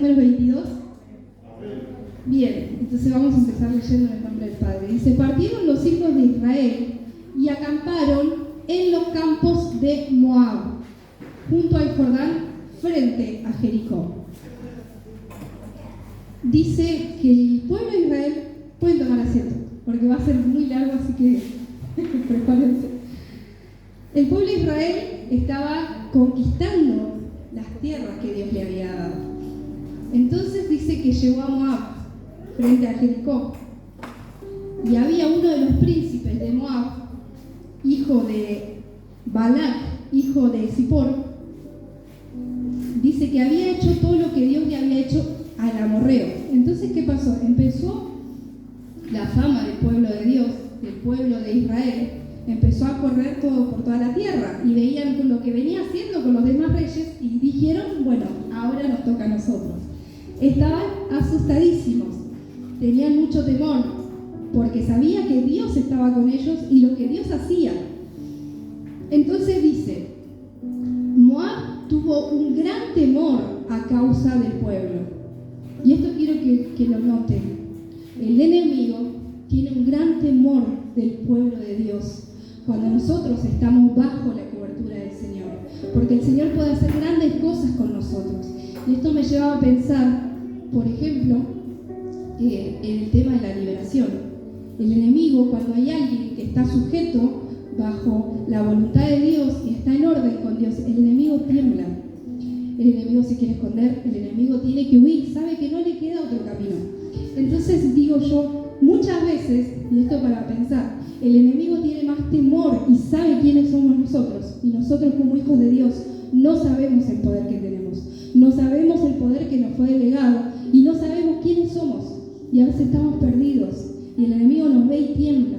Números 22? Bien, entonces vamos a empezar leyendo en el nombre del Padre. Dice, partieron los hijos de Israel y acamparon en los campos de Moab, junto al Jordán, frente a Jericó. Dice que el pueblo de Israel, pueden tomar asiento, porque va a ser muy largo, así que prepárense. El pueblo de Israel estaba conquistando las tierras que Dios le había dado. Entonces dice que llegó a Moab, frente a Jericó, y había uno de los príncipes de Moab, hijo de Balac, hijo de Zippor, dice que había hecho todo lo que Dios le había hecho al amorreo. Entonces, ¿qué pasó? Empezó la fama del pueblo de Dios, del pueblo de Israel, empezó a correr todo por toda la tierra, y veían con lo que venía haciendo con los demás reyes, y dijeron, bueno, ahora nos toca a nosotros. Estaban asustadísimos, tenían mucho temor, porque sabía que Dios estaba con ellos y lo que Dios hacía. Entonces dice, Moab tuvo un gran temor a causa del pueblo. Y esto quiero que lo noten. El enemigo tiene un gran temor del pueblo de Dios cuando nosotros estamos bajo la cobertura del Señor, porque el Señor puede hacer grandes cosas con nosotros. Y esto me lleva a pensar, por ejemplo, en el tema de la liberación. El enemigo, cuando hay alguien que está sujeto bajo la voluntad de Dios y está en orden con Dios, el enemigo tiembla. El enemigo se quiere esconder, el enemigo tiene que huir, sabe que no le queda otro camino. Entonces digo yo, muchas veces, y esto para pensar, el enemigo tiene más temor y sabe quiénes somos nosotros, y nosotros como hijos de Dios no sabemos el poder que tenemos, no sabemos el poder que nos fue delegado y no sabemos quiénes somos, y a veces estamos perdidos y el enemigo nos ve y tiembla,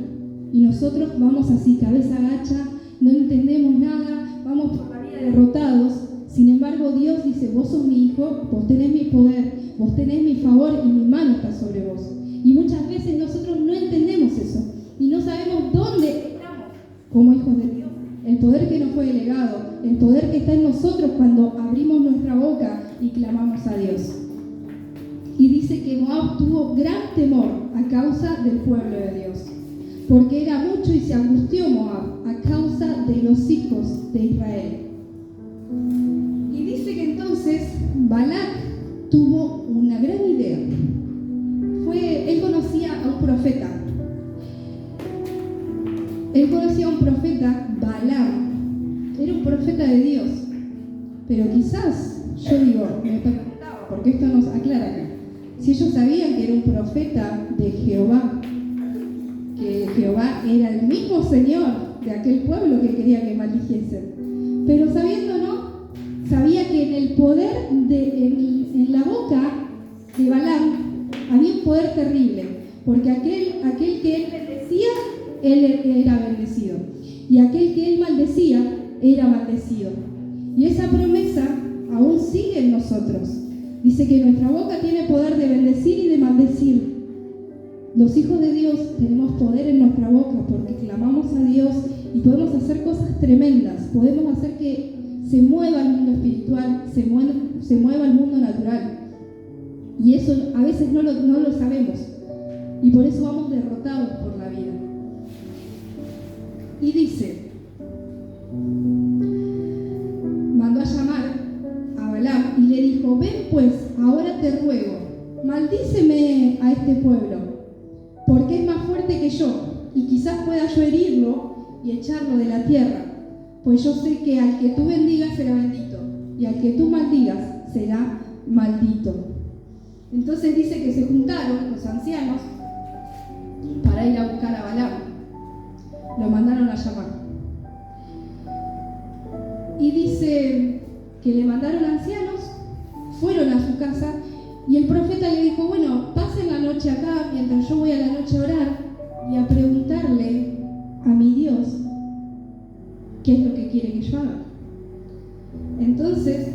y nosotros vamos así, cabeza agacha, no entendemos nada, vamos por la vida derrotados. Sin embargo, Dios dice, vos sos mi hijo, vos tenés mi poder, vos tenés mi favor y mi mano está sobre vos. Y muchas veces nosotros no entendemos eso y no sabemos dónde estamos como hijos de Dios. El poder que nos fue delegado, el poder que está en nosotros cuando abrimos nuestra boca y clamamos a Dios. Y dice que Moab tuvo gran temor a causa del pueblo de Dios, porque era mucho y se angustió Moab a causa de los hijos de Israel. Y dice que entonces Balac tuvo una gran idea. Él conocía a un profeta. Él conocía a un profeta, Balaam. Era un profeta de Dios. Pero quizás, yo digo, me preguntaba, porque esto nos aclara acá, si ellos sabían que era un profeta de Jehová, que Jehová era el mismo Señor de aquel pueblo que quería que maldijesen. Pero sabiendo, ¿no? Sabía que en el poder, en la boca de Balaam, había un poder terrible, porque aquel que él bendecía, él era bendecido, y aquel que él maldecía, era maldecido. Y esa promesa aún sigue en nosotros. Dice que nuestra boca tiene poder de bendecir y de maldecir. Los hijos de Dios tenemos poder en nuestra boca porque clamamos a Dios y podemos hacer cosas tremendas, podemos hacer que se mueva el mundo espiritual, se mueva el mundo natural. Y eso a veces no lo sabemos. Y por eso vamos derrotados por la vida. Y dice, mandó a llamar a Balaam y le dijo, ven pues, ahora te ruego, maldíceme a este pueblo, porque es más fuerte que yo, y quizás pueda yo herirlo y echarlo de la tierra. Pues yo sé que al que tú bendigas será bendito, y al que tú maldigas será maldito. Entonces dice que se juntaron los ancianos para ir a buscar a Balaam. Lo mandaron a llamar. Y dice que le mandaron ancianos, fueron a su casa, y el profeta le dijo, bueno, pasen la noche acá mientras yo voy a la noche a orar y a preguntarle a mi Dios qué es lo que quiere que yo haga. Entonces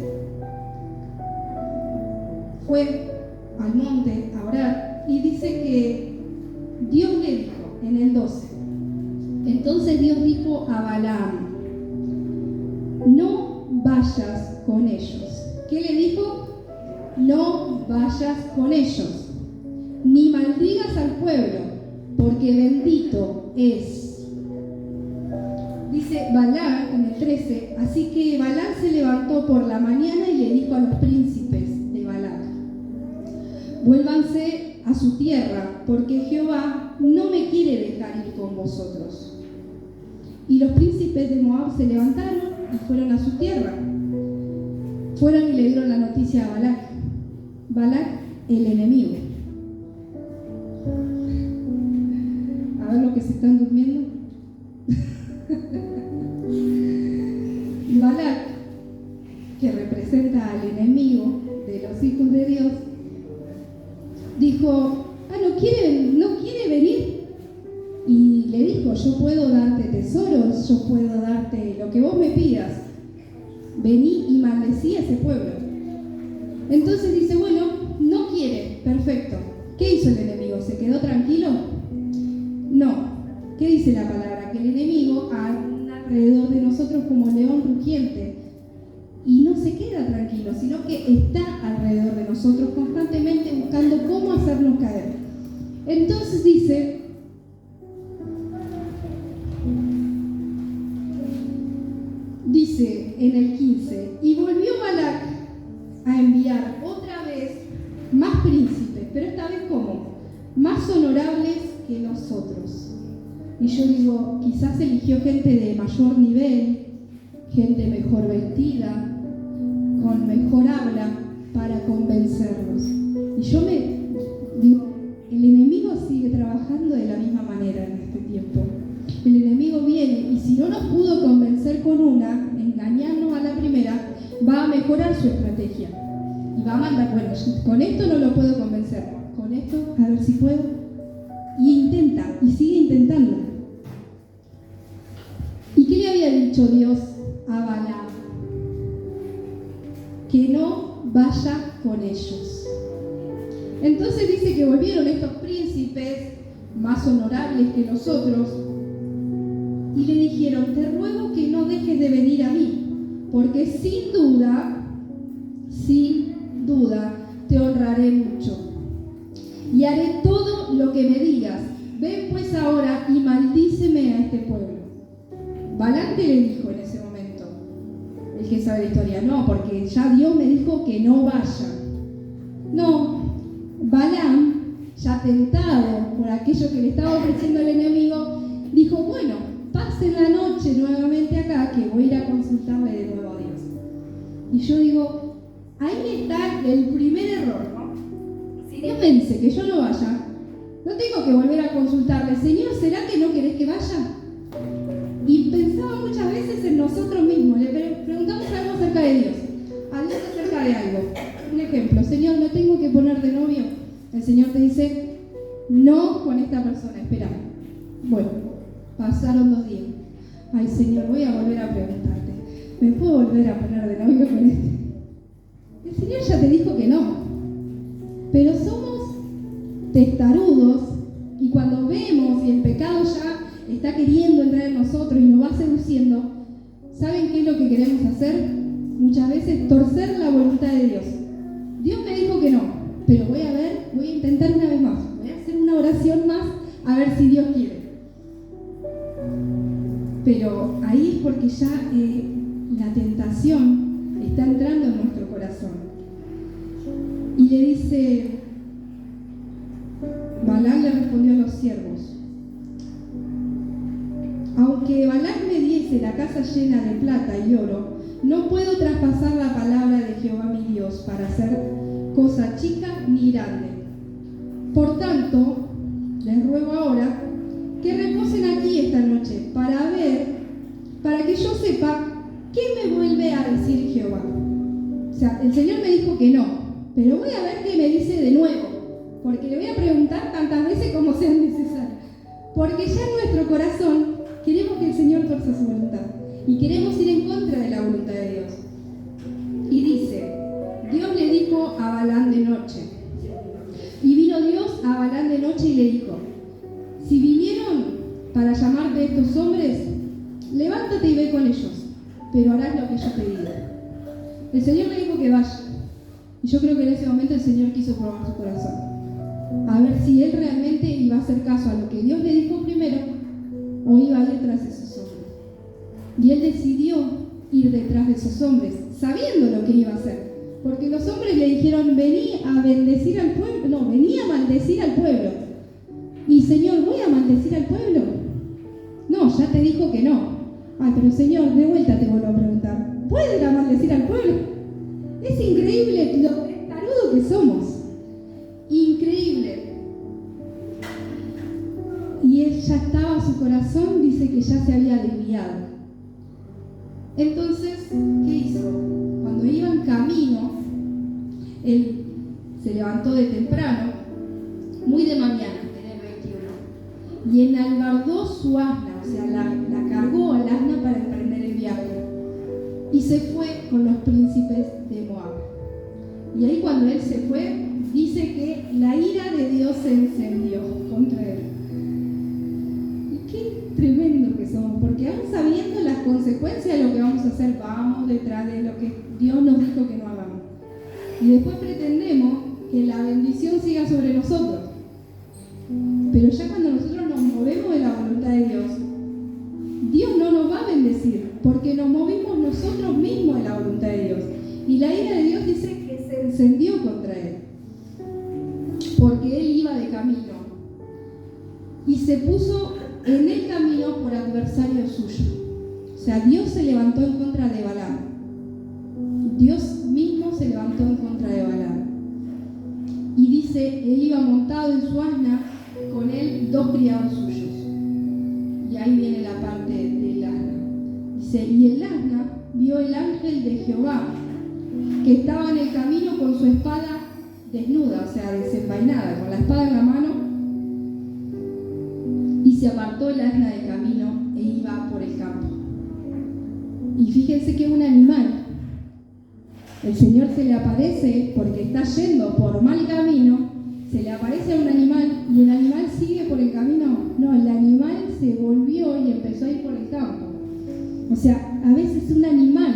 fue al monte a orar y dice que Dios le dijo en el 12, entonces Dios dijo a Balaam, no vayas con ellos. ¿Qué le dijo? no vayas con ellos, ni maldigas al pueblo, porque bendito es. Dice Balac en el 13, así que Balac se levantó por la mañana y le dijo a los príncipes de Balac: vuélvanse a su tierra, porque Jehová no me quiere dejar ir con vosotros. Y los príncipes de Moab se levantaron y fueron a su tierra. Fueron y le dieron la noticia a Balac. Balac, el enemigo. A ver los que se están durmiendo. Balac, que representa al enemigo de los hijos de Dios, dijo: ¿no quiere venir? Y le dijo: yo puedo darte tesoros, yo puedo darte lo que vos me pidas. Vení, y maldecí a ese pueblo. Entonces dice: bueno, no quiere, perfecto. ¿Qué hizo el enemigo? ¿Se quedó tranquilo? No. ¿Qué dice la palabra? Que el enemigo anda alrededor de nosotros como león rugiente. Y no se queda tranquilo, sino que está alrededor de nosotros constantemente buscando cómo hacernos caer. Entonces dice en el 15, y volvió Balac a enviar otra vez más príncipes, pero esta vez ¿cómo? Más honorables que nosotros. Y yo digo, quizás eligió gente de mayor nivel, gente mejor vestida, con mejor habla, para convencerlos. Y yo me digo, el enemigo sigue trabajando de la misma manera en este tiempo. El enemigo viene y si no nos pudo convencer con una, engañarnos a la primera, va a mejorar su estrategia. Y va a mandar, bueno, con esto no lo puedo convencer, con esto a ver si puedo. Y intenta, y sigue intentando. ¿Y qué le había dicho Dios a Balaam? Que no vaya con ellos. Entonces dice que volvieron estos príncipes más honorables que nosotros y le dijeron: te ruego que no dejes de venir a mí, porque sin duda te honraré mucho y haré todo lo que me digas. Ven pues ahora y maldíceme a este pueblo. Balaam le dijo en ese momento, el que sabe la historia: no, porque ya Dios me dijo que no vaya. No, Balaam, ya tentado por aquello que le estaba ofreciendo el enemigo, dijo: bueno, pasen la noche nuevamente acá, que voy a ir a consultarle de nuevo a Dios. Y yo digo, ahí está el primer error, ¿no? Si Dios me dice que yo no vaya, no tengo que volver a consultarle: Señor, ¿será que no querés que vaya? Y pensaba muchas veces en nosotros mismos, le preguntamos algo acerca de Dios, a Dios acerca de algo. Un ejemplo: Señor, ¿me tengo que poner de novio? El Señor te dice: no con esta persona, espera. Bueno, pasaron 2 días. Ay, Señor, voy a volver a preguntarte: ¿me puedo volver a poner de novio con este? El Señor ya te dijo que no. Pero somos testarudos y cuando vemos y el pecado ya está queriendo entrar en nosotros y nos va seduciendo, ¿saben qué es lo que queremos hacer? Muchas veces torcer la voluntad de Dios. Dios me dijo que no, pero voy a intentar una vez más, voy a hacer una oración más a ver si Dios quiere. Pero ahí es porque ya la tentación está entrando en nuestro corazón. Y le dice, Balaam le respondió a los siervos: aunque Balaam me diese la casa llena de plata y oro, no puedo traspasar la palabra de Jehová mi Dios para hacer cosa chica ni grande. Por tanto, les ruego ahora que reposen aquí esta noche para que yo sepa qué me vuelve a decir Jehová. O sea, el Señor me dijo que no, pero voy a ver qué me dice de nuevo, porque le voy a preguntar tantas veces como sea necesario. Porque ya en nuestro corazón queremos que el Señor torza su voluntad y queremos ir en contra de la voluntad de Dios. Y dice, Dios le dijo a Balaam de noche, y vino Dios a Balaam de noche y le dijo: si vinieron para llamarte estos hombres, levántate y ve con ellos, pero harás lo que yo te diga. El Señor le dijo que vaya, Y yo creo que en ese momento el Señor quiso probar su corazón. A ver si él realmente iba a hacer caso a lo que Dios le dijo primero o iba a ir tras esos hombres. Y él decidió ir detrás de esos hombres, sabiendo lo que iba a hacer. Porque los hombres le dijeron, vení a bendecir al pueblo. No, vení a maldecir al pueblo. Y Señor, ¿voy a maldecir al pueblo? No, ya te dijo que no. Ay, pero Señor, de vuelta te vuelvo a preguntar, ¿puede ir a maldecir al pueblo? Es increíble lo testarudo que somos. Increíble. Y él ya estaba, su corazón dice que ya se había desviado. Entonces, ¿qué hizo? Cuando iba en camino, él se levantó de temprano, muy de mañana, en el 21, y enalbardó su asna, o sea, la cargó al asna para emprender el viaje, y se fue con los príncipes de Moab. Y ahí cuando él se fue, dice que la ira de Dios se encendió contra él. Y qué tremendo que somos, porque aún sabiendo las consecuencias de lo que vamos a hacer, vamos detrás de lo que Dios nos dijo que no hagamos. Y después pretendemos que la bendición siga sobre nosotros. Pero ya cuando nosotros nos movemos de la voluntad de Dios, Dios no nos va a bendecir, porque nos movimos nosotros mismos de la voluntad de Dios. Y la ira de Dios dice que se encendió contra él, porque él iba de camino y se puso en el camino por adversario suyo. O sea, Dios se levantó en contra de Balaam. Dios mismo se levantó en contra de Balaam. Y dice, él iba montado en su asna, con él 2 criados suyos. Y ahí viene la parte del asna. Dice, y el asna vio el ángel de Jehová, que estaba en el camino con su espada desnuda, o sea, desenvainada, con la espada en la mano, y se apartó el asna del camino e iba por el campo. Y fíjense que un animal, el Señor se le aparece porque está yendo por mal camino, se le aparece a un animal y el animal sigue por el camino. No, el animal se volvió y empezó a ir por el campo. O sea, a veces un animal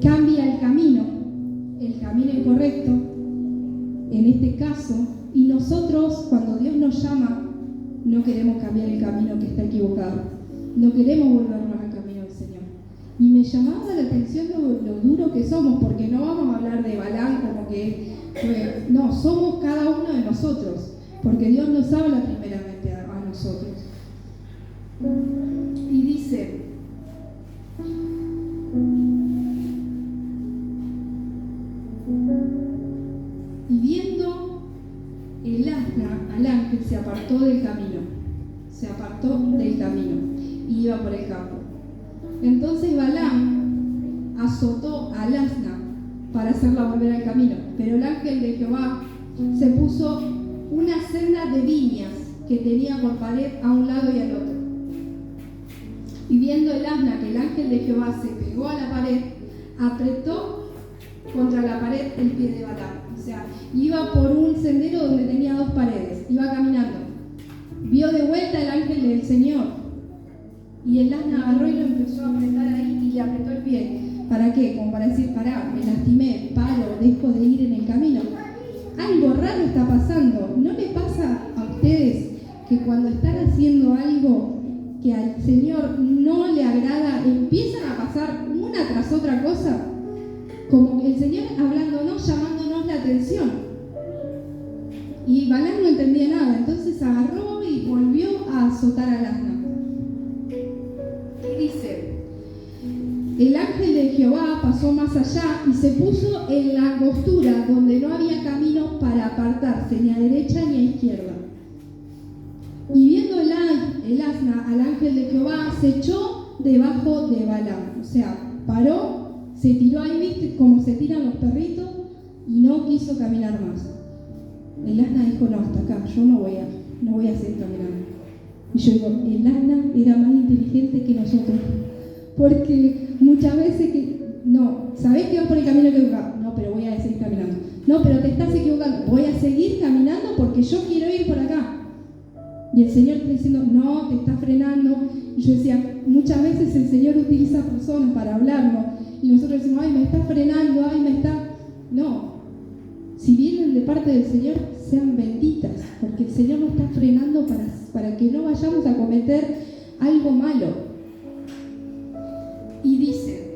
cambia el camino incorrecto, en este caso, y nosotros, cuando Dios nos llama, no queremos cambiar el camino que está equivocado. No queremos volvernos al camino del Señor. Y me llamaba la atención lo duro que somos, porque no vamos a hablar de Balaam como que no, somos cada uno de nosotros, porque Dios nos habla primeramente a nosotros. Y dice, y viendo el asna al ángel se apartó del camino y iba por el campo. Entonces Balaam azotó al asna para hacerla volver al camino, pero el ángel de Jehová se puso una senda de viñas que tenía por pared a un lado y al otro. Y viendo el asna que el ángel de Jehová se pegó a la pared, apretó contra la pared el pie de Balaam. O sea, iba por un sendero donde tenía 2 paredes, iba caminando. Vio de vuelta el ángel del Señor y el asna agarró y lo empezó a apretar ahí y le apretó el pie. ¿Para qué? Como para decir, pará, me lastimé, paro, dejo de ir en el camino. Algo raro está pasando. ¿No le pasa a ustedes que cuando están haciendo algo que al Señor no le agrada, empiezan a pasar una tras otra cosa? Como el Señor hablándonos, llamándonos la atención. Y Balaam no entendía nada, entonces agarró y volvió a azotar al asna. Y dice, el ángel de Jehová pasó más allá y se puso en la angostura donde no había camino para apartarse ni a derecha ni a izquierda. Y viendo el asna al ángel de Jehová, se echó debajo de Balaam. O sea, paró, se tiró ahí, ¿viste? Como se tiran los perritos, y no quiso caminar más. El asna dijo, no, hasta acá, yo no voy a seguir caminando. Y yo digo, el asna era más inteligente que nosotros. Porque muchas veces no, ¿sabés que vas por el camino equivocado? No, pero voy a seguir caminando. No, pero te estás equivocando. Voy a seguir caminando porque yo quiero ir por acá. Y el Señor está diciendo, no, te está frenando. Y yo decía, muchas veces el Señor utiliza personas para hablarnos. Y nosotros decimos, ay, me está frenando, ay, me está... No, vienen de parte del Señor sean benditas, porque el Señor nos está frenando para que no vayamos a cometer algo malo. Y dice,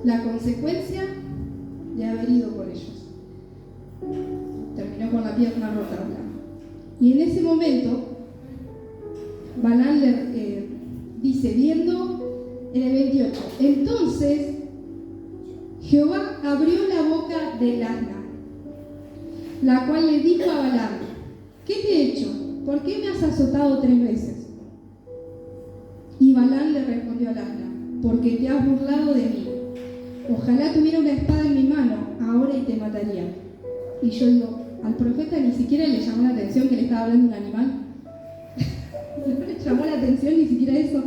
la consecuencia de haber ido por ellos. Terminó con la pierna rota. Y en ese momento, Balaam dice, viendo en el 28, entonces Jehová abrió la boca del asna, la cual le dijo a Balaam, ¿qué te he hecho? ¿Por qué me has azotado 3 veces? Y Balaam le respondió al asna, porque te has burlado de mí. Ojalá tuviera una espada en mi mano ahora y te mataría. Y yo digo, al profeta ni siquiera le llamó la atención que le estaba hablando un animal. No le llamó la atención ni siquiera eso.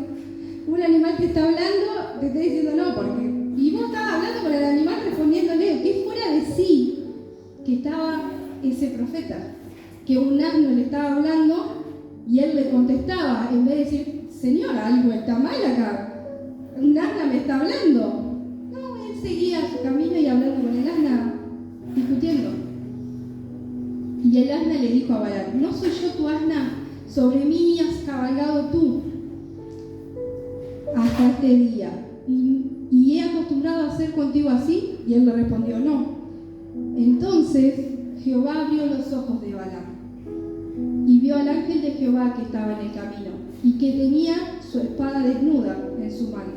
Un animal que está hablando te está diciendo no, porque... Y vos estabas hablando con el animal respondiéndole, que fuera de sí que estaba ese profeta. Que un asno le estaba hablando y él le contestaba, en vez de decir, Señor, algo está mal acá. Un asna me está hablando. No, él seguía su camino y hablando con el asna, discutiendo. Y el asna le dijo a Balaam, ¿no soy yo tu asna? Sobre mí has cabalgado tú hasta este día. ¿Y he acostumbrado a hacer contigo así? Y él le respondió, no. Entonces Jehová abrió los ojos de Balaam y vio al ángel de Jehová que estaba en el camino y que tenía su espada desnuda en su mano.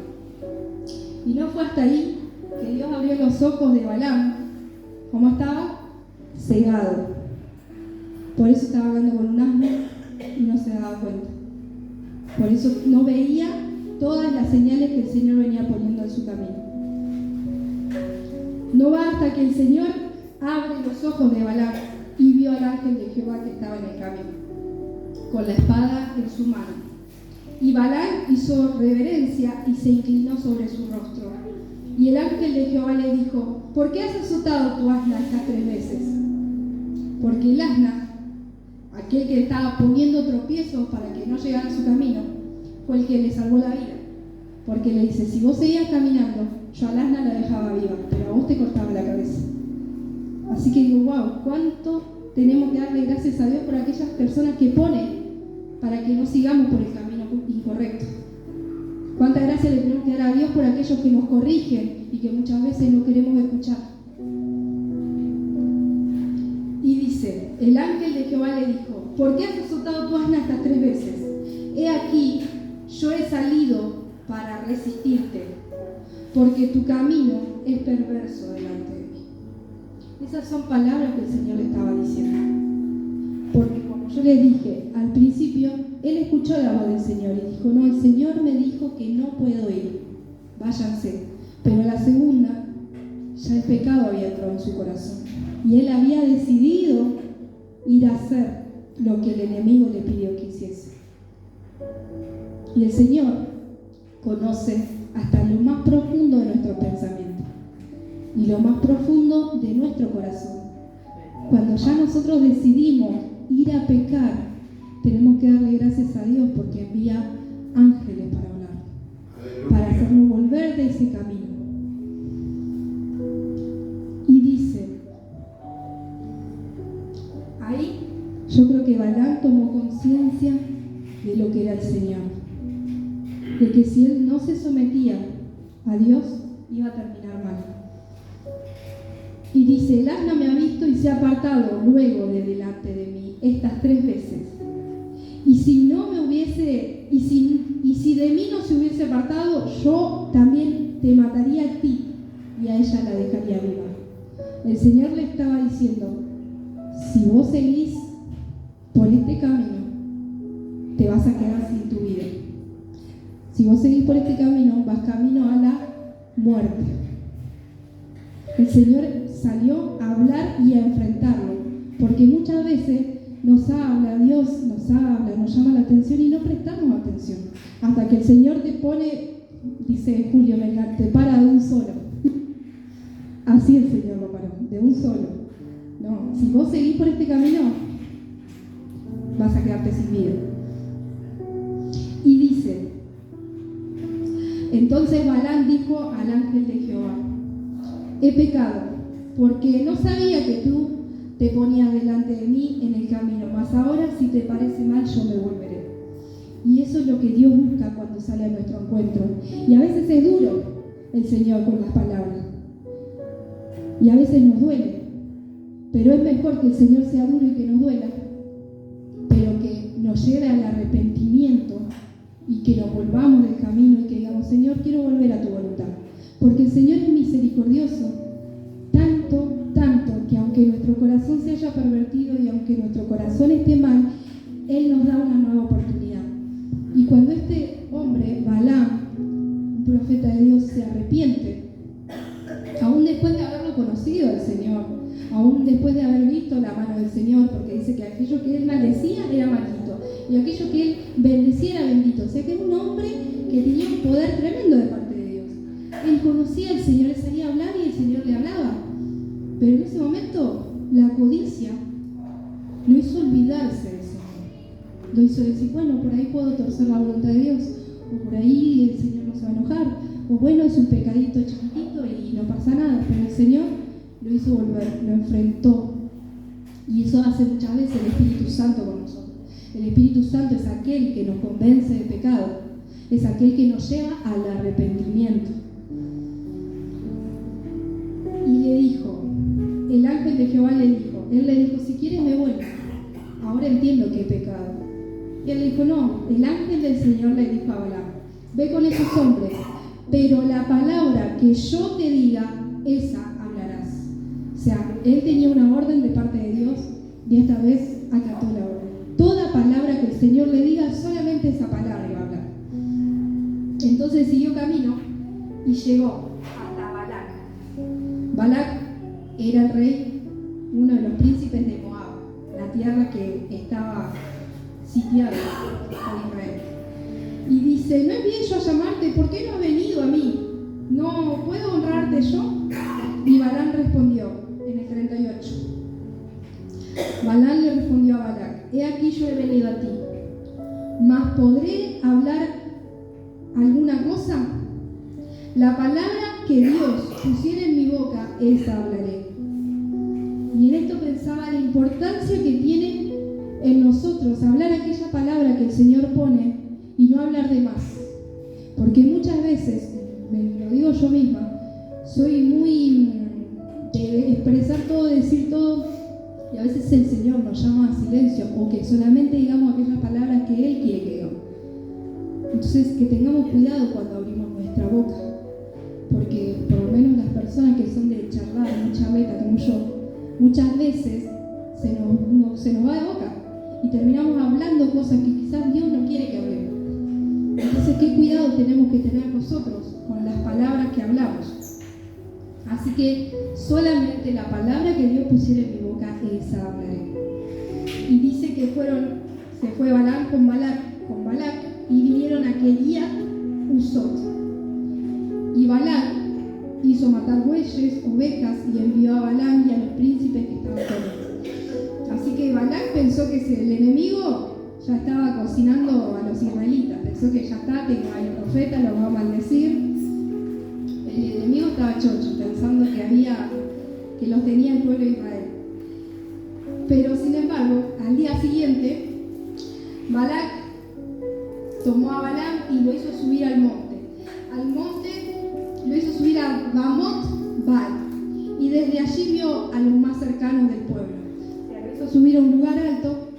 Y no fue hasta ahí que Dios abrió los ojos de Balaam. ¿Cómo estaba? Cegado. Por eso estaba hablando con un asno y no se daba cuenta. Por eso no veía todas las señales que el Señor venía poniendo en su camino. No va hasta que el Señor abre los ojos de Balaam y vio al ángel de Jehová que estaba en el camino, con la espada en su mano. Y Balaam hizo reverencia y se inclinó sobre su rostro. Y el ángel de Jehová le dijo, ¿por qué has azotado tu asna estas 3 veces? Porque el asna, aquel que estaba poniendo tropiezos para que no llegara a su camino, fue el que le salvó la vida. Porque le dice, si vos seguías caminando, yo al asna la dejaba viva, pero a vos te cortaba la cabeza. Así que digo, wow, cuánto tenemos que darle gracias a Dios por aquellas personas que pone para que no sigamos por el camino incorrecto. Cuánta gracia le tenemos que dar a Dios por aquellos que nos corrigen y que muchas veces no queremos escuchar. Y dice, el ángel de Jehová le dijo, ¿por qué has azotado tu asna estas 3 veces? He aquí, yo he salido para resistirte, porque tu camino es perverso delante de mí. Esas son palabras que el Señor le estaba diciendo. Porque como yo le dije al principio, él escuchó la voz del Señor y dijo, no, el Señor me dijo que no puedo ir, váyanse. Pero la segunda, ya el pecado había entrado en su corazón. Y él había decidido ir a hacer lo que el enemigo le pidió que hiciese. Y el Señor conoce hasta lo más profundo de nuestro pensamiento y lo más profundo de nuestro corazón. Cuando ya nosotros decidimos ir a pecar, tenemos que darle gracias a Dios porque envía ángeles para hablar, para hacernos volver de ese camino. Y dice, ahí yo creo que Balaam tomó conciencia de lo que era el Señor, de que si él no se sometía a Dios, iba a terminar mal. Y dice, el asna me ha visto y se ha apartado luego de delante de mí estas 3 veces. Y si no me hubiese, y si de mí no se hubiese apartado, yo también te mataría a ti y a ella la dejaría viva. El Señor le estaba diciendo, si vos seguís por este camino, te vas a quedar sin tu vida. Si vos seguís por este camino, vas camino a la muerte. El Señor salió a hablar y a enfrentarlo, porque muchas veces nos habla, Dios nos habla, nos llama la atención y no prestamos atención. Hasta que el Señor te pone, dice Julio Melgar, te para de un solo. Así el Señor lo paró, de un solo. No, si vos seguís por este camino, vas a quedarte sin vida. Y dice, entonces Balaam dijo al ángel de Jehová, he pecado porque no sabía que tú te ponías delante de mí en el camino, mas ahora si te parece mal yo me volveré. Y eso es lo que Dios busca cuando sale a nuestro encuentro. Y a veces es duro el Señor con las palabras. Y a veces nos duele. Pero es mejor que el Señor sea duro y que nos duela, pero que nos lleve al arrepentimiento y que nos volvamos del camino y que digamos, Señor, quiero volver a tu voluntad. Porque el Señor es misericordioso, tanto que aunque nuestro corazón se haya pervertido y aunque nuestro corazón esté mal, Él nos da una nueva oportunidad. Y cuando este hombre, Balaam, un profeta de Dios, se arrepiente, aún después de haberlo conocido al Señor, aún después de haber visto la mano del Señor, porque dice que aquello que él maldecía era maldito, y aquello que él bendecía era bendito. O sea que era un hombre que tenía un poder tremendo de parte de Dios. Él conocía al Señor, él salía a hablar y el Señor le hablaba. Pero en ese momento, la codicia lo hizo olvidarse de eso. Lo hizo decir, bueno, por ahí puedo torcer la voluntad de Dios, o por ahí el Señor no se va a enojar, o bueno, es un pecadito chiquitito y no pasa nada, pero el Señor lo hizo volver, lo enfrentó. Y eso hace muchas veces el Espíritu Santo con nosotros. El Espíritu Santo es aquel que nos convence de pecado, es aquel que nos lleva al arrepentimiento. Y le dijo, el ángel de Jehová él le dijo, si quieres me voy, ahora entiendo que he pecado. Y él le dijo, no, el ángel del Señor le dijo a Balaam, ve con esos hombres, pero la palabra que yo te diga, esa hablarás. O sea, él tenía una orden de parte de Dios y esta vez acató la orden. Toda palabra que el Señor le diga, solamente esa palabra iba a hablar. Entonces siguió camino y llegó hasta Balac. Balac era el rey, uno de los príncipes de Moab, la tierra que estaba sitiada por Israel. Y dice, no envié yo a llamarte, ¿por qué no has venido a mí? ¿No puedo honrarte yo? Y Balaam respondió, en el 38. Balaam le respondió a Balac, he aquí yo he venido a ti, mas ¿podré hablar alguna cosa? La palabra que Dios pusiera en mi boca, esa hablaré. Y en esto pensaba la importancia que tiene en nosotros hablar aquella palabra que el Señor pone y no hablar de más. Porque muchas veces, me lo digo yo misma, soy muy de expresar todo, decir todo, y a veces el Señor nos llama a silencio o que solamente digamos aquellas palabras que Él quiere que digamos. Entonces, que tengamos cuidado cuando abrimos nuestra boca, porque por lo menos las personas que son de charlar, de charleta como yo, muchas veces se nos va de boca y terminamos hablando cosas que quizás Dios no quiere que hablemos. Entonces, ¿qué cuidado tenemos que tener nosotros con las palabras que hablamos? Así que solamente la palabra que Dios pusiera en mi boca, esa hablaré. Y dice que se fue Balaam con Balac y vinieron a Keriat Huzot. Y Balac hizo matar bueyes, ovejas y envió a Balaam y a los príncipes que estaban con él. Así que Balac pensó que el enemigo ya estaba cocinando a los israelitas, pensó que ya está, que hay un profeta, lo va a maldecir. El enemigo estaba chocho, pensando que los tenía el pueblo de Israel. Pero sin embargo, al día siguiente, Balac tomó a Balaam y lo hizo subir al monte. Al monte lo hizo subir a Bamot Baal. Y desde allí vio a los más cercanos del pueblo. Lo hizo subir a un lugar alto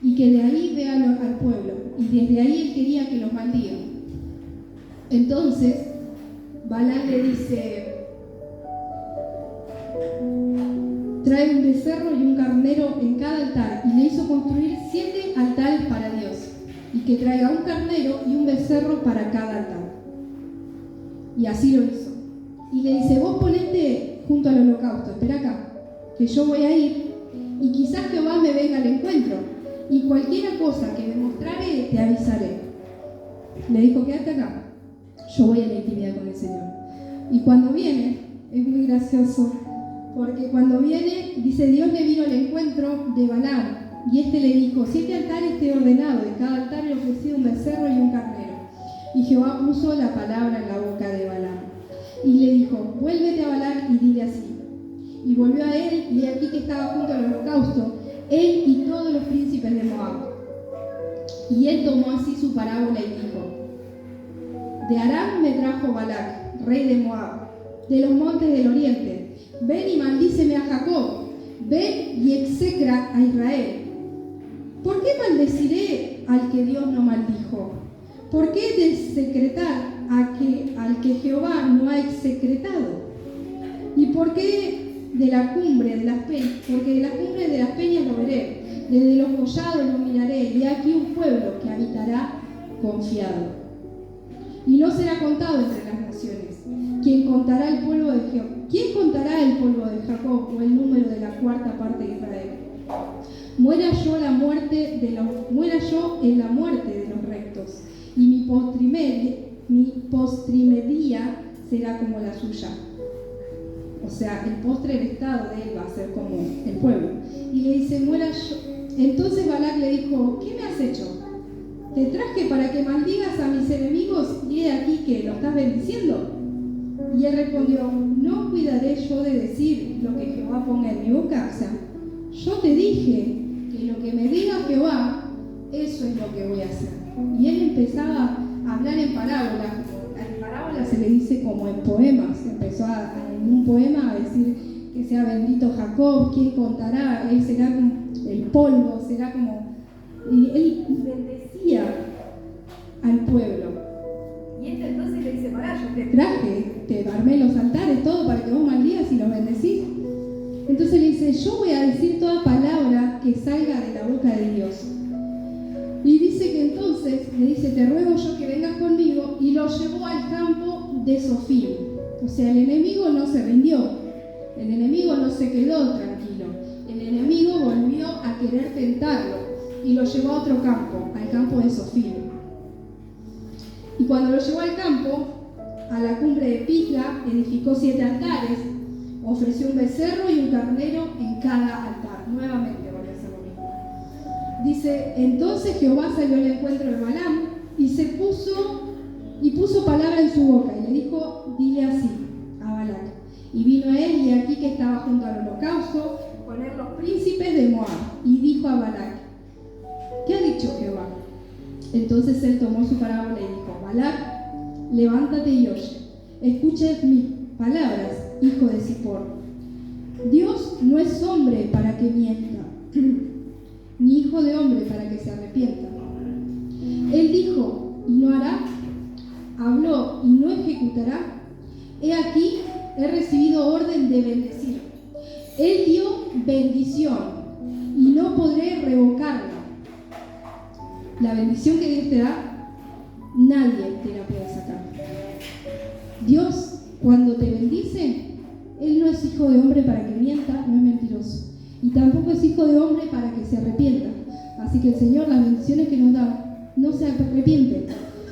y que de ahí vea al pueblo. Y desde ahí él quería que los maldiga. Entonces, Balaam le dice, trae un becerro y un carnero en cada altar, y le hizo construir 7 altares para Dios, y que traiga un carnero y un becerro para cada altar. Y así lo hizo. Y le dice, vos ponete junto al holocausto, espera acá, que yo voy a ir, y quizás Jehová me venga al encuentro, y cualquier cosa que me mostrare, te avisaré. Le dijo, quédate acá, yo voy a la intimidad con el Señor. Y cuando viene, es muy gracioso, porque cuando viene, dice, Dios le vino al encuentro de Balaam, y este le dijo, 7 altares te he ordenado, de cada altar le ofrecí un becerro y un carnero. Y Jehová puso la palabra en la boca de Balaam, y le dijo, vuélvete a Balac y dile así, y volvió a él, y aquí que estaba junto al holocausto, él y todos los príncipes de Moab. Y él tomó así su parábola y dijo: de Aram me trajo Balac, rey de Moab, de los montes del oriente. Ven y maldíceme a Jacob, ven y execra a Israel. ¿Por qué maldeciré al que Dios no maldijo? ¿Por qué desecretar al que Jehová no ha execretado? ¿Y por qué de la cumbre de las peñas? Porque de la cumbre de las peñas lo veré, desde los collados lo miraré, y aquí un pueblo que habitará confiado. Y no será contado entre las naciones. ¿Quién contará el polvo de Jehová? ¿Quién contará el polvo de Jacob o el número de la cuarta parte de Israel? Muera yo en la muerte de los rectos, y mi postrimería será como la suya. O sea, el postrer estado de él va a ser como el pueblo. Y le dice: muera yo. Entonces Balac le dijo: ¿qué me has hecho? Te traje para que maldigas a mis enemigos, y he aquí que lo estás bendiciendo. Y él respondió: ¿no cuidaré yo de decir lo que Jehová ponga en mi boca? O sea, yo te dije que lo que me diga Jehová, eso es lo que voy a hacer. Y él empezaba a hablar en parábolas. En parábolas se le dice como en poemas. Empezó en un poema a decir que sea bendito Jacob, ¿quién contará? Él será como el polvo, será como... Y él bendecía al pueblo. Y este entonces le dice: pará, yo te traje, te armé los altares, todo para que vos maldigas y los bendecís. Entonces le dice: yo voy a decir toda palabra que salga de la boca de Dios. Y dice que entonces le dice: te ruego yo que vengas conmigo, y lo llevó al campo de Sofim. O sea, el enemigo no se rindió, el enemigo no se quedó tranquilo, el enemigo volvió a querer tentarlo y lo llevó a otro campo, al campo de Sofim. Y cuando lo llevó al campo, a la cumbre de Pisga, edificó 7 altares, ofreció un becerro y un carnero en cada altar. Nuevamente volvió a hacer lo mismo. Dice: entonces Jehová salió al encuentro de Balaam y puso palabra en su boca, y le dijo: dile así a Balac. Y vino él, y aquí que estaba junto al holocausto con él los príncipes de Moab, y dijo a Balac: ¿qué ha dicho Jehová? Entonces él tomó su parábola y dijo: Balac, levántate y oye, escucha mis palabras, hijo de Zippor. Dios no es hombre para que mienta, ni hijo de hombre para que se arrepienta. Él dijo y no hará, habló y no ejecutará. He aquí, he recibido orden de bendecir. Él dio bendición y no podré revocarla. La bendición que Dios te da, nadie te la puede sacar. Dios, cuando te bendice, Él no es hijo de hombre para que mienta, no es mentiroso. Y tampoco es hijo de hombre para que se arrepienta. Así que el Señor, las bendiciones que nos da, no se arrepiente.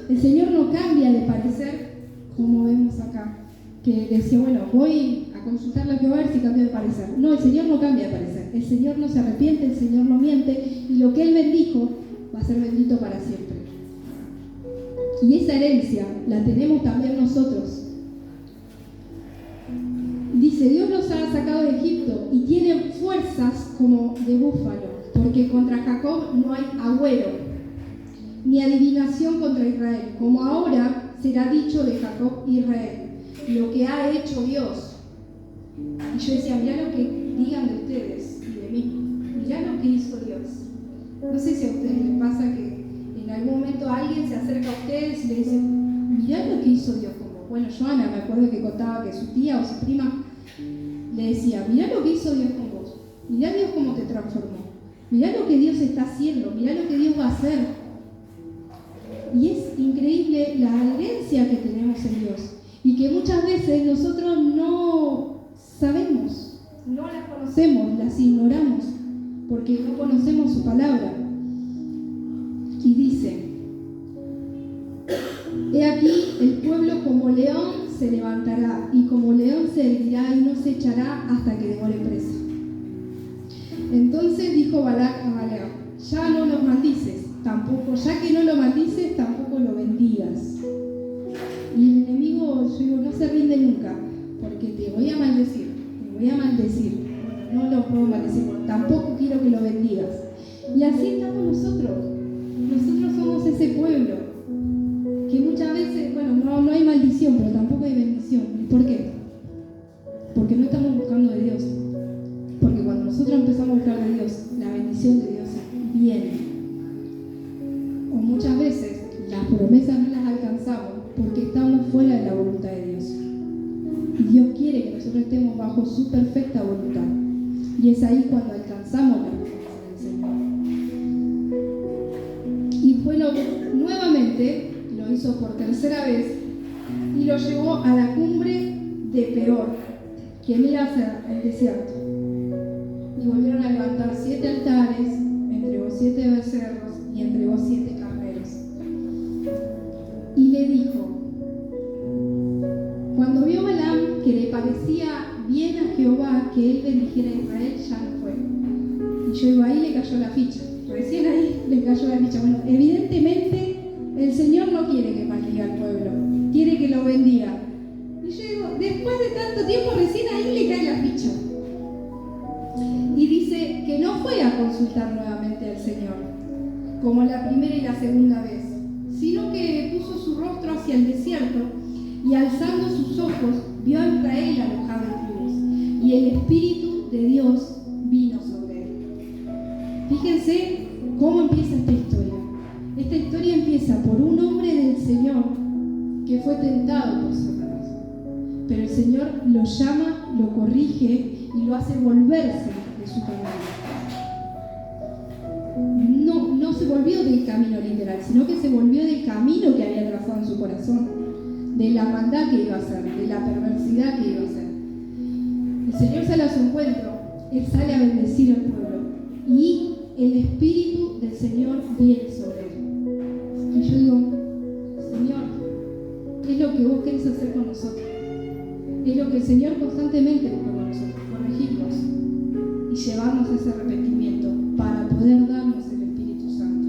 El Señor no cambia de parecer, como vemos acá, que decía: bueno, voy a consultarle a Jehová a ver si cambia de parecer. No, el Señor no cambia de parecer. El Señor no se arrepiente, el Señor no miente, y lo que Él bendijo va a ser bendito para siempre. Y esa herencia la tenemos también nosotros. Dice: Dios los ha sacado de Egipto y tiene fuerzas como de búfalo, porque contra Jacob no hay agüero, ni adivinación contra Israel, como ahora será dicho de Jacob Israel, lo que ha hecho Dios. Y yo decía: mirá lo que digan de ustedes y de mí, mirá lo que hizo Dios. No sé si a ustedes les pasa que en algún momento alguien se acerca a ustedes y le dice: mirá lo que hizo Dios. Como, bueno, Joana me acuerdo que contaba que su tía o su prima le decía: mirá lo que hizo Dios con vos, mirá Dios cómo te transformó, mirá lo que Dios está haciendo, mirá lo que Dios va a hacer. Y es increíble la herencia que tenemos en Dios y que muchas veces nosotros no sabemos, no las conocemos, las ignoramos porque no conocemos su palabra. Y dice: he aquí el pueblo como león se levantará, y como león se erguirá y no se echará hasta que devore presa. Entonces dijo Balac a Balaam: ya no los maldices, tampoco, ya que no lo maldices, tampoco lo bendigas. Y el enemigo, yo digo, no se rinde nunca, porque te voy a maldecir, te voy a maldecir. Bueno, no lo puedo maldecir, bueno, tampoco quiero que lo bendigas. Y así estamos nosotros. Nosotros somos ese pueblo que muchas veces, bueno, no hay maldición, pero tampoco hay bendición. ¿Y por qué? Porque no estamos buscando de Dios. Porque cuando nosotros empezamos a buscar de Dios, la bendición de Dios viene. O muchas veces las promesas no las alcanzamos porque estamos fuera de la voluntad de Dios. Y Dios quiere que nosotros estemos bajo su perfecta voluntad. Y es ahí cuando alcanzamos la promesa del Señor. Y fue nuevamente, lo hizo por tercera vez, y lo llevó a la cumbre de Peor, que mira hacia el desierto. Y volvieron a levantar 7 altares, entregó 7 becerros y entregó 7 carneros. Y le dijo, cuando vio Balaam que le parecía bien a Jehová que él bendijera a Israel, ya no fue. Y yo digo, ahí le cayó la ficha. Recién ahí le cayó la ficha. Bueno, evidentemente el Señor no quiere que maldiga al pueblo, quiere que lo bendiga. Y yo digo, después de tanto tiempo, recién ahí le cae la ficha. Y dice que no fue a consultar nuevamente al Señor, como la primera y la segunda vez, sino que puso su rostro hacia el desierto y alzando sus ojos vio a Israel alojado en tribus, y el Espíritu de Dios vino sobre él. Fíjense cómo empieza esta historia. Esta historia empieza por un hombre del Señor que fue tentado por Satanás, pero el Señor lo llama, lo corrige y lo hace volverse de su camino. No se volvió del camino literal, sino que se volvió del camino que había trazado en su corazón, de la maldad que iba a hacer, de la perversidad que iba a hacer. El Señor sale a su encuentro, Él sale a bendecir al pueblo y el Espíritu del Señor viene sobre él. Y yo digo, Señor, es lo que vos querés hacer con nosotros. Es lo que el Señor constantemente busca con nosotros, corregirnos y llevarnos ese arrepentimiento para poder darnos el Espíritu Santo.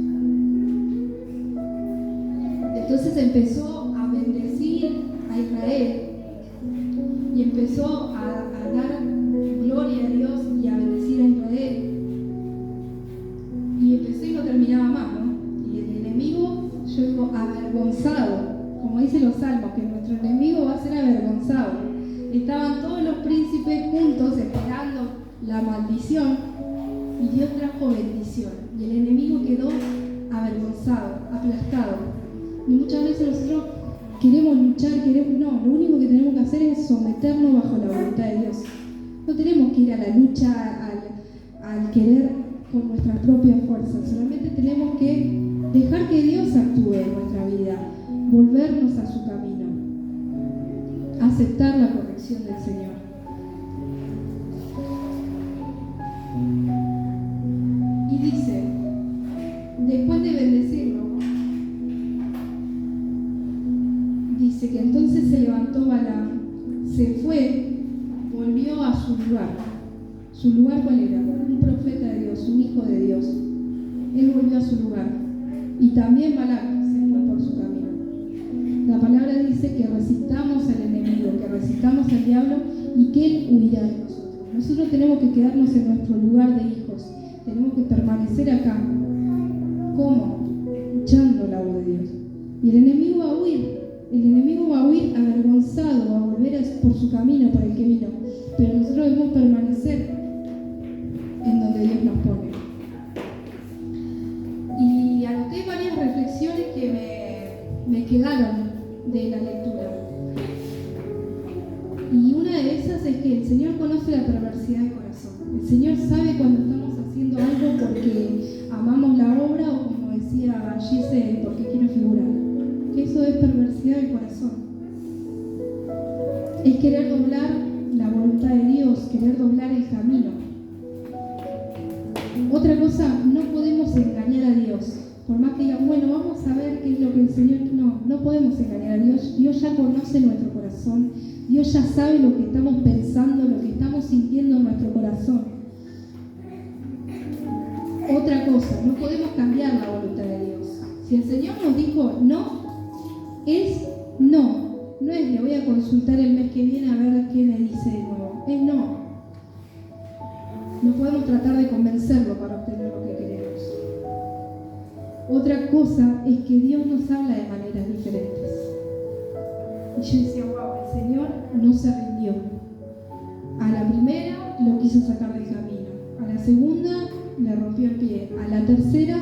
Entonces empezó a bendecir a Israel y empezó a dar gloria a Dios y a bendecir a Israel. Y empezó y no terminaba más, ¿no? Y el enemigo, yo digo, avergonzado, como dicen los salmos, que nuestro enemigo va a ser avergonzado. Estaban todos los príncipes juntos esperando la maldición y Dios trajo bendición. Y el enemigo quedó avergonzado, aplastado. Y muchas veces nosotros queremos luchar, lo único que tenemos que hacer es someternos bajo la voluntad de Dios. No tenemos que ir a la lucha, al querer con nuestras propias fuerzas. Solamente tenemos que dejar que Dios actúe en nuestra vida, volvernos a su camino, aceptar la corrección del Señor. Y dice, después de bendecirlo, dice que entonces se levantó Balaam, se fue, volvió a su lugar. ¿Su lugar cuál era? Un profeta de Dios, un hijo de Dios. Él volvió a su lugar. Y también Balaam se fue por su camino. La palabra dice que resistamos al enemigo, que resistamos al diablo y que él huirá de nosotros. Nosotros tenemos que quedarnos en nuestro lugar de hijos. Tenemos que permanecer acá. ¿Cómo? Escuchando la voz de Dios. Y el enemigo va a huir. El enemigo va a huir avergonzado, va a volver por su camino, por el que vino. Pero nosotros debemos permanecer en donde Dios nos pone. Y anoté varias reflexiones que me quedaron de la lectura. Y una de esas es que el Señor conoce la perversidad del corazón. El Señor sabe cuando estamos haciendo algo porque amamos la obra o, como decía Gise, porque quiero figurar. Que eso es perversidad del corazón. Es querer doblar la voluntad de Dios, querer doblar el camino. Otra cosa, no podemos engañar a Dios. Por más que digan, bueno, vamos a ver qué es lo que el Señor... No podemos engañar a Dios. Dios ya conoce nuestro corazón. Dios ya sabe lo que estamos pensando, lo que estamos sintiendo en nuestro corazón. Otra cosa, no podemos cambiar la voluntad de Dios. Si el Señor nos dijo no, es no. No es le voy a consultar el mes que viene a ver qué me dice de nuevo. Es no. no podemos tratar de convencerlo para obtener lo que queremos. Otra cosa es que Dios nos habla de maneras diferentes. Y yo decía, wow, el Señor no se rindió. A la primera lo quiso sacar del camino. A la segunda le rompió el pie. A la tercera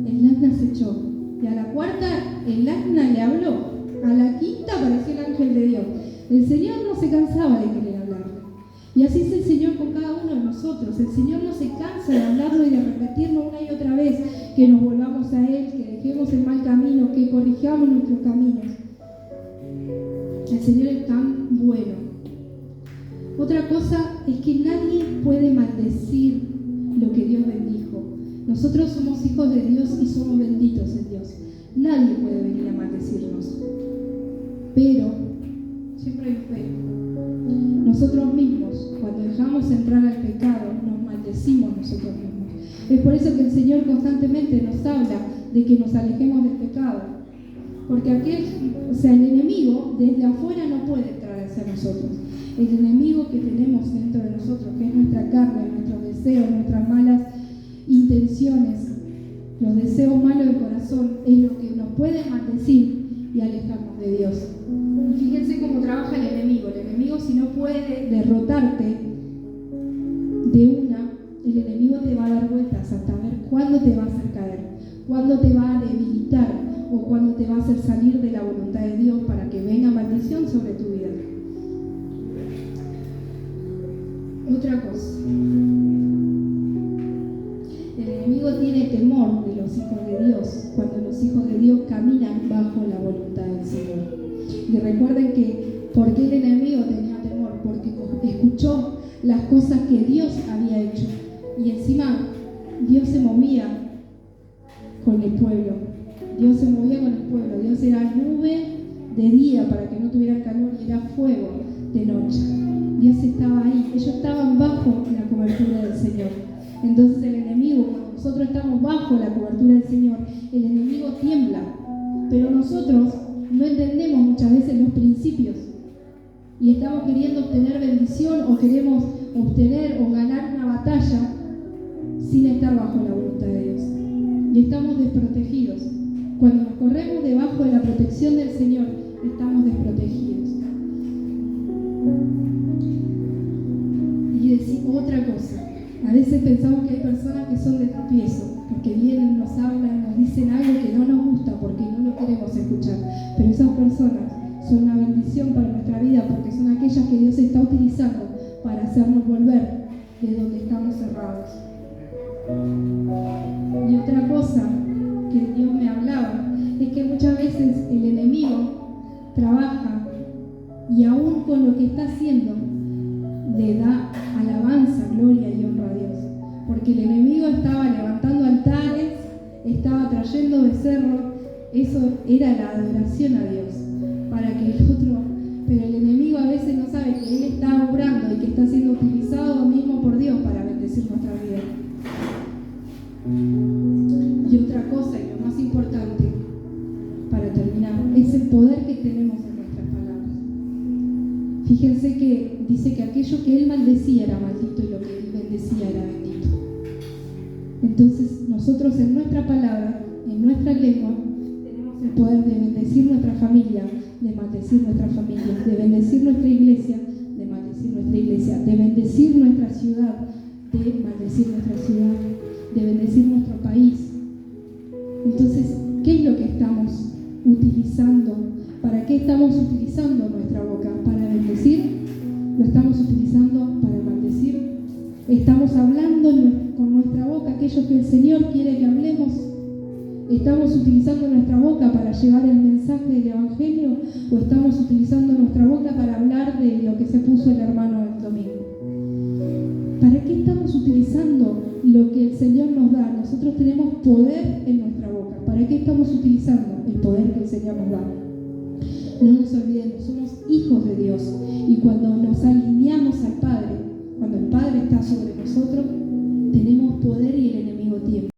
el asna se echó. Y a la cuarta el asna le habló. A la quinta apareció el ángel de Dios. El Señor no se cansaba de querer hablarle. Y así es el Señor con cada uno de nosotros. El Señor no se cansa de hablarlo y de repetirlo una y otra vez, que nos volvamos a Él, que dejemos el mal camino, que corrijamos nuestros caminos. El Señor es tan bueno. Otra cosa es que nadie puede maldecir lo que Dios bendijo. Nosotros somos hijos de Dios y somos benditos en Dios. Nadie puede venir a maldecirnos. Pero siempre hay un pero. Nosotros mismos, cuando dejamos entrar al pecado, nos maldecimos nosotros mismos. Es por eso que el Señor constantemente nos habla de que nos alejemos del pecado. Porque el enemigo desde afuera no puede entrar hacia nosotros. El enemigo que tenemos dentro de nosotros, que es nuestra carne, nuestros deseos, nuestras malas intenciones, los deseos malos del corazón, es lo que nos puede maldecir y alejarnos de Dios. Y fíjense cómo trabaja el enemigo. El enemigo, si no puede derrotarte de una, el enemigo te va a dar vueltas hasta ver cuándo te va a hacer caer, cuándo te va a debilitar o cuándo te va a hacer salir de la voluntad de Dios para que venga maldición sobre tu vida. Otra cosa. El enemigo tiene temor de los hijos de Dios cuando los hijos de Dios caminan bajo la voluntad del Señor. Y recuerden que, ¿por qué el enemigo tenía temor? Porque escuchó las cosas que Dios había hecho. Y encima, Dios se movía con el pueblo. Dios se movía con el pueblo. Dios era nube de día para que no tuvieran calor y era fuego de noche. Dios estaba ahí. Ellos estaban bajo la cobertura del Señor. Entonces el enemigo, cuando nosotros estamos bajo la cobertura del Señor, el enemigo tiembla. Pero nosotros no entendemos muchas veces los principios y estamos queriendo obtener bendición o queremos obtener o ganar una batalla sin estar bajo la voluntad de Dios. Y estamos desprotegidos. Cuando nos corremos debajo de la protección del Señor, estamos desprotegidos. Y decir otra cosa. A veces pensamos que hay personas que son de tropiezo, porque vienen, nos hablan, nos dicen algo que no nos gusta, porque no lo queremos escuchar. Pero esas personas son una bendición para nuestra vida, porque son aquellas que Dios está utilizando para hacernos volver de donde estamos cerrados. Y otra cosa que Dios me hablaba es que muchas veces el enemigo trabaja y aún con lo que está haciendo le da alabanza, gloria y honra a Dios. Porque el enemigo estaba levantando altares, estaba trayendo becerros, eso era la adoración a Dios. Para que el otro, pero el enemigo a veces no sabe que él está obrando y que está siendo utilizado mismo por Dios para bendecir nuestra vida. Y otra cosa, y lo más importante, para terminar, es el poder que tenemos en nuestras palabras. Fíjense que dice que aquello que él maldecía era maldito y lo que él bendecía era bendito. Entonces nosotros en nuestra palabra, en nuestra lengua, tenemos el poder de bendecir nuestra familia, de maldecir nuestra familia, de bendecir nuestra iglesia, de maldecir nuestra iglesia, de bendecir nuestra ciudad, de maldecir nuestra ciudad, de bendecir nuestro país. Entonces, ¿qué es lo que estamos utilizando? ¿Para qué estamos utilizando nuestra boca? ¿Para bendecir? ¿Lo estamos utilizando para maldecir? ¿Estamos hablando con nuestra boca aquello que el Señor quiere que hablemos? ¿Estamos utilizando nuestra boca para llevar el mensaje del Evangelio o estamos utilizando nuestra boca para hablar de lo que se puso el hermano el domingo? ¿Para qué estamos utilizando lo que el Señor nos da? Nosotros tenemos poder en nuestra boca. ¿Para qué estamos utilizando el poder que el Señor nos da? No nos olvidemos, somos hijos de Dios y cuando nos alineamos al Padre, cuando el Padre está sobre nosotros, tenemos poder y el enemigo tiembla.